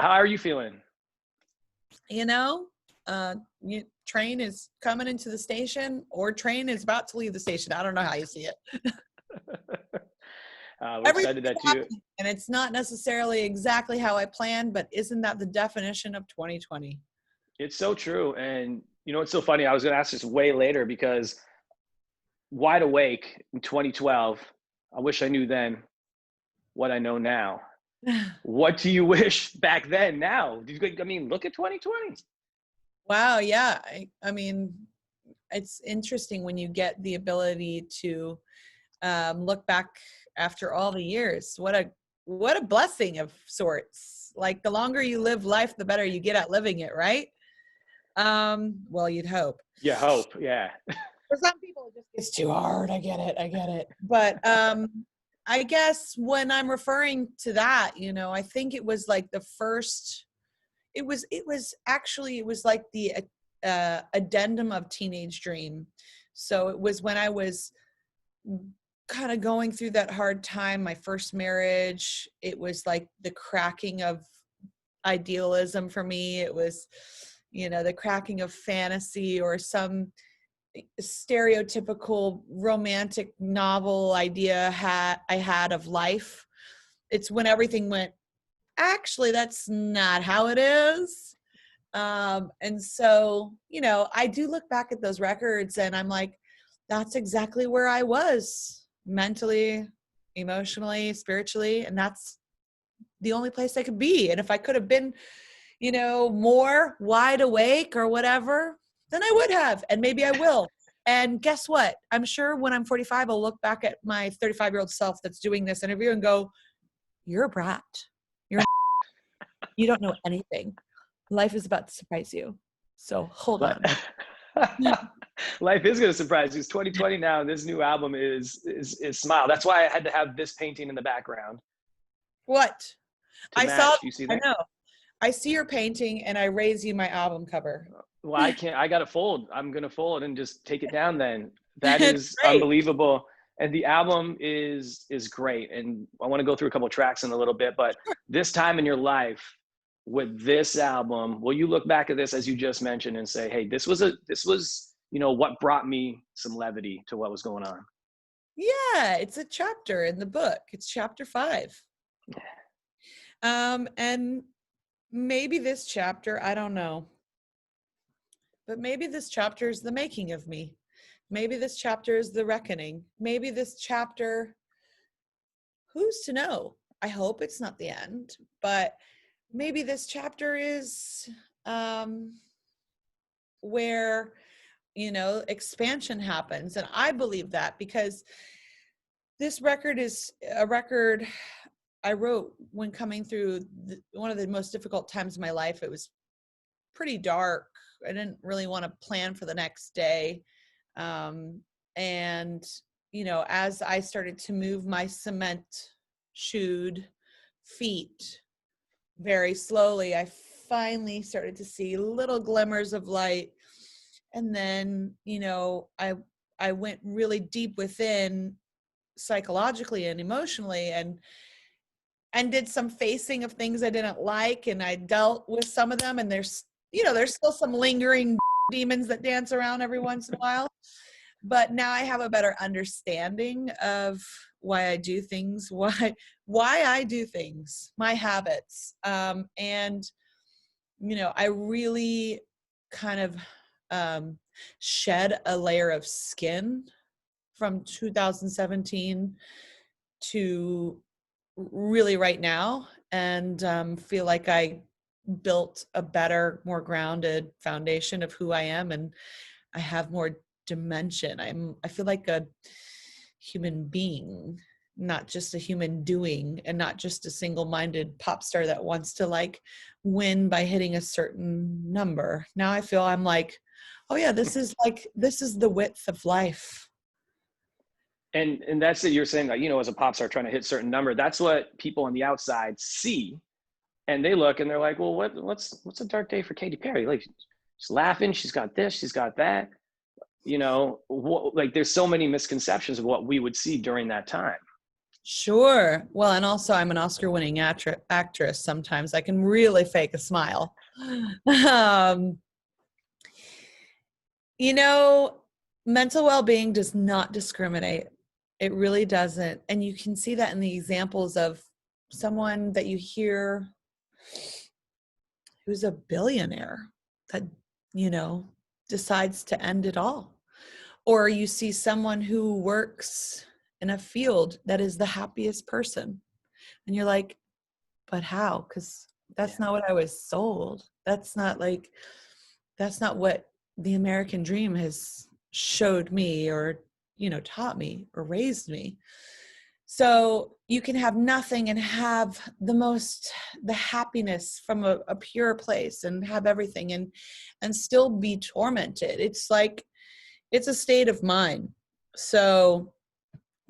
How are you feeling? You know, train is coming into the station or train is about to leave the station. I don't know how you see it. We're excited Everything's that you. happening, and it's not necessarily exactly how I planned, but isn't that the definition of 2020? It's so true, and you know it's so funny. I was going to ask this way later because wide awake in 2012. I wish I knew then what I know now. What do you wish back then? Now, I mean, look at 2020. Wow, yeah. I mean, it's interesting when you get the ability to look back after all the years. What a blessing of sorts. Like the longer you live life, the better you get at living it, right? Well, you'd hope. You hope, yeah. For some people, it just gets too hard. I get it. But I guess when I'm referring to that, I think it was like the first. It was like the addendum of Teenage Dream. So it was when I was kind of going through that hard time, my first marriage. It was like the cracking of idealism for me. It was, the cracking of fantasy or some stereotypical romantic novel idea I had of life. It's when everything went, actually, that's not how it is. And so, I do look back at those records and I'm like, that's exactly where I was mentally, emotionally, spiritually. And that's the only place I could be. And if I could have been, more wide awake or whatever, then I would have. And maybe I will. And guess what? I'm sure when I'm 45, I'll look back at my 35-year-old self that's doing this interview and go, you're a brat. You don't know anything. Life is about to surprise you. So hold on. Life is going to surprise you. It's 2020 now, and this new album is Smile. That's why I had to have this painting in the background. What? I match. Saw. You see that? I know. I see your painting, and I raise you my album cover. Well, I can't. I got to fold. I'm going to fold and just take it down then. That is unbelievable. And the album is great. And I want to go through a couple of tracks in a little bit, but this time in your life with this album, will you look back at this as you just mentioned and say, hey, this was what brought me some levity to what was going on? Yeah, it's a chapter in the book. It's chapter 5. And maybe this chapter, I don't know, but maybe this chapter is the making of me. Maybe this chapter is the reckoning. Maybe this chapter, who's to know? I hope it's not the end, but maybe this chapter is where, expansion happens. And I believe that because this record is a record I wrote when coming through one of the most difficult times of my life. It was pretty dark. I didn't really want to plan for the next day. And, as I started to move my cement-shoed feet very slowly, I finally started to see little glimmers of light. And then, I went really deep within psychologically and emotionally and did some facing of things I didn't like. And I dealt with some of them. And there's still some lingering demons that dance around every once in a while. But now I have a better understanding of why I do things, why I do things, my habits. And, I really kind of shed a layer of skin from 2017 to really right now, and feel like I built a better, more grounded foundation of who I am, and I have more dimension. I feel like a human being, not just a human doing, and not just a single-minded pop star that wants to win by hitting a certain number. Now I feel I'm like, oh yeah, this is the width of life. And that's it. You're saying as a pop star trying to hit certain number, that's what people on the outside see. And they look and they're like, well, what's a dark day for Katy Perry? Like, she's laughing. She's got this, she's got that. There's so many misconceptions of what we would see during that time. Sure. Well, and also I'm an Oscar-winning actress. Sometimes I can really fake a smile. Um, you know, mental well-being does not discriminate. It really doesn't. And you can see that in the examples of someone that you hear who's a billionaire that, you know, decides to end it all. Or you see someone who works in a field that is the happiest person. And you're like, but how? Because that's not what I was sold. That's not what the American dream has showed me or, you know, taught me or raised me. So you can have nothing and have the happiness from a pure place and have everything and still be tormented. It's like, it's a state of mind. So,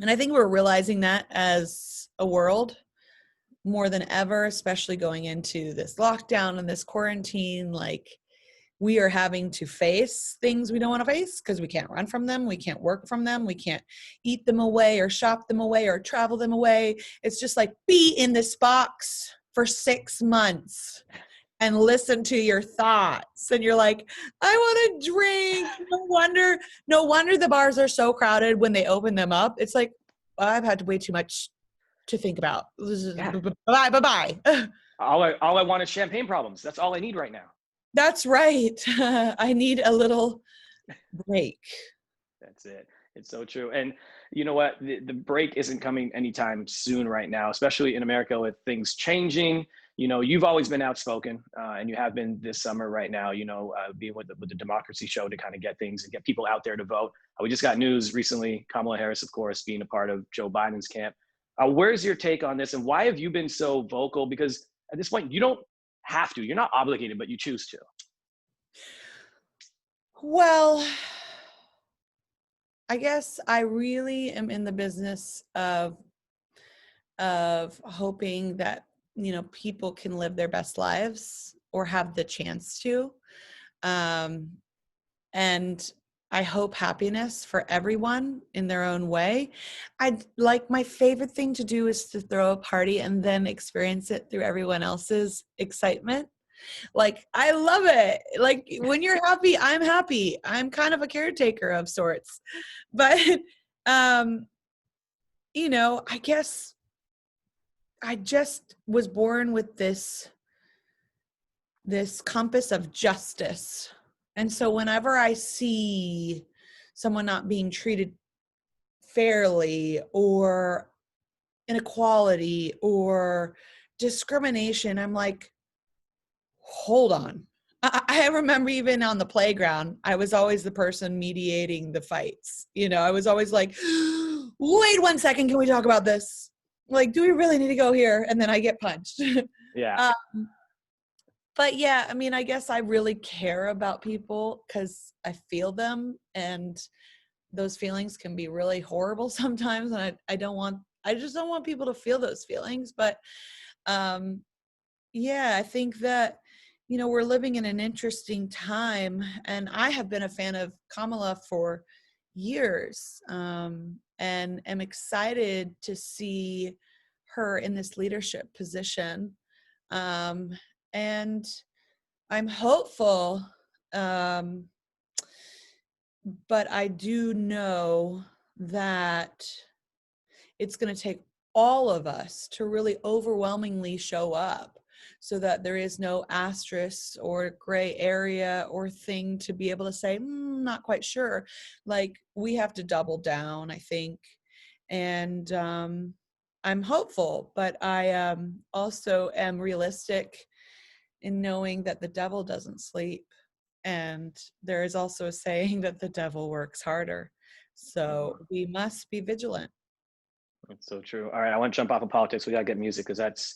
and I think we're realizing that as a world more than ever, especially going into this lockdown and this quarantine. Like, we are having to face things we don't want to face because we can't run from them. We can't work from them. We can't eat them away or shop them away or travel them away. It's just like, be in this box for 6 months and listen to your thoughts. And you're like, I want to drink. No wonder the bars are so crowded when they open them up. It's like, I've had way too much to think about. Yeah. Bye. All I want is champagne problems. That's all I need right now. That's right. I need a little break. That's it. It's so true. And you know what? The break isn't coming anytime soon right now, especially in America with things changing. You know, you've always been outspoken, and you have been this summer right now, you know, being with the Democracy Show to kind of get things and get people out there to vote. We just got news recently, Kamala Harris, of course, being a part of Joe Biden's camp. Where's your take on this, and why have you been so vocal? Because at this point, you don't have to. You're not obligated, but you choose to. Well, I guess I really am in the business of hoping that, you know, people can live their best lives or have the chance to. And I hope happiness for everyone in their own way. I'd like, my favorite thing to do is to throw a party and then experience it through everyone else's excitement. Like, I love it. Like, when you're happy, I'm happy. I'm kind of a caretaker of sorts. But, um, you know, I guess I just was born with this compass of justice. And so whenever I see someone not being treated fairly or inequality or discrimination, I'm like, hold on. I remember even on the playground, I was always the person mediating the fights. You know, I was always like, wait 1 second, can we talk about this? Like, do we really need to go here? And then I get punched. Yeah. But yeah, I mean, I guess I really care about people because I feel them, and those feelings can be really horrible sometimes. And I just don't want people to feel those feelings. But yeah, I think that, you know, we're living in an interesting time, and I have been a fan of Kamala for years, and am excited to see her in this leadership position. And I'm hopeful, um, but I do know that it's going to take all of us to really overwhelmingly show up so that there is no asterisk or gray area or thing to be able to say, not quite sure. Like, we have to double down, I think. And I'm hopeful, but I also am realistic in knowing that the devil doesn't sleep. And there is also a saying that the devil works harder. So we must be vigilant. That's so true. All right, I want to jump off of politics. We got to get music because let's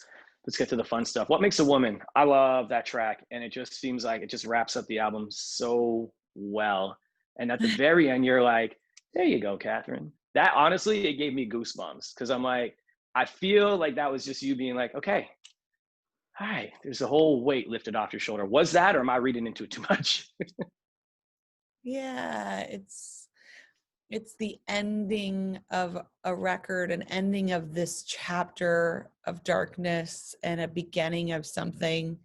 get to the fun stuff. What Makes a Woman? I love that track. And it just seems like it just wraps up the album so well. And at the very end, you're like, there you go, Catherine. That honestly, it gave me goosebumps because I'm like, I feel like that was just you being like, okay, all right, there's a whole weight lifted off your shoulder. Was that, or am I reading into it too much? Yeah, it's it's the ending of a record, an ending of this chapter of darkness and a beginning of something.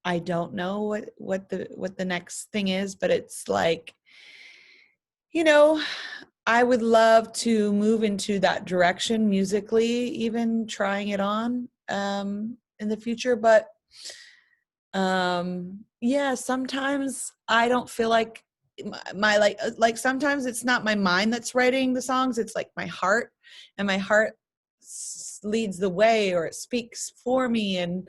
I don't know what the next thing is, but it's like, you know, I would love to move into that direction musically, even trying it on in the future. But yeah, sometimes I don't feel like my like sometimes it's not my mind that's writing the songs, it's like my heart, and my heart leads the way, or it speaks for me, and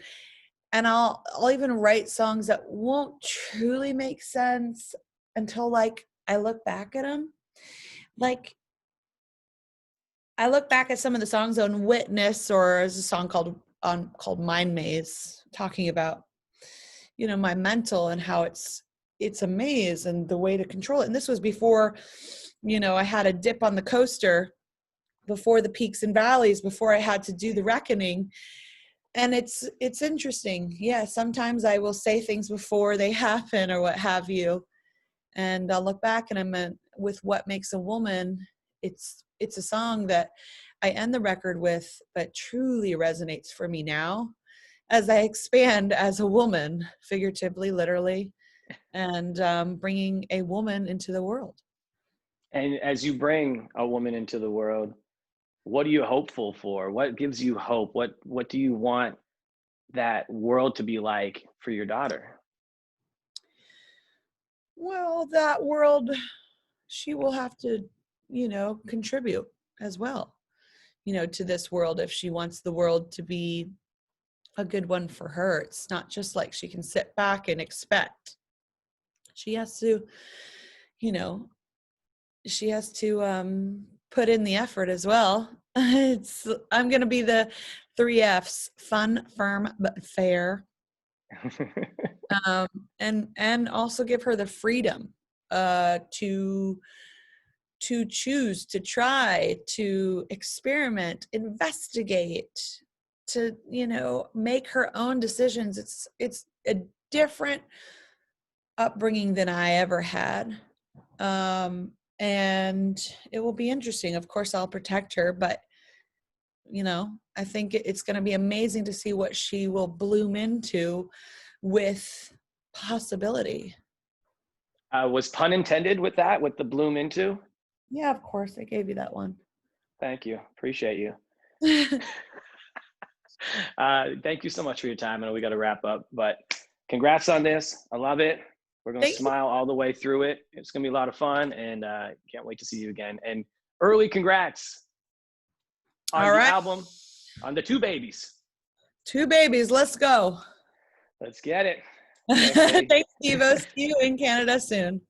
I'll even write songs that won't truly make sense until like I look back at them. Like I look back at some of the songs on Witness, or there's a song called Mind Maze, talking about, you know, my mental and how it's a maze and the way to control it. And this was before, you know, I had a dip on the coaster, before the peaks and valleys, before I had to do the reckoning. And it's interesting. Yeah, sometimes I will say things before they happen or what have you. And I'll look back and with What Makes a Woman, it's a song that I end the record with, but truly resonates for me now as I expand as a woman, figuratively, literally, and bringing a woman into the world. And as you bring a woman into the world, what are you hopeful for? What gives you hope? What do you want that world to be like for your daughter? Well, that world, she will have to, you know, contribute as well, you know, to this world if she wants the world to be a good one for her. It's not just like she can sit back and expect. She has to, you know, she has to put in the effort as well. I'm going to be the 3 F's: fun, firm, but fair. Um, and also give her the freedom to choose, to try, to experiment, investigate, to, you know, make her own decisions. It's a different upbringing than I ever had. And it will be interesting. Of course, I'll protect her, but, you know, I think it's going to be amazing to see what she will bloom into with possibility. Was pun intended with that, with the bloom into? Yeah, of course. I gave you that one. Thank you. Appreciate you. Thank you so much for your time. I know we got to wrap up, but congrats on this. I love it. We're going to smile all the way through it. It's going to be a lot of fun, and can't wait to see you again. And early congrats on the album, on the 2 babies. 2 babies. Let's go. Let's get it. Thanks, Devo. See you in Canada soon.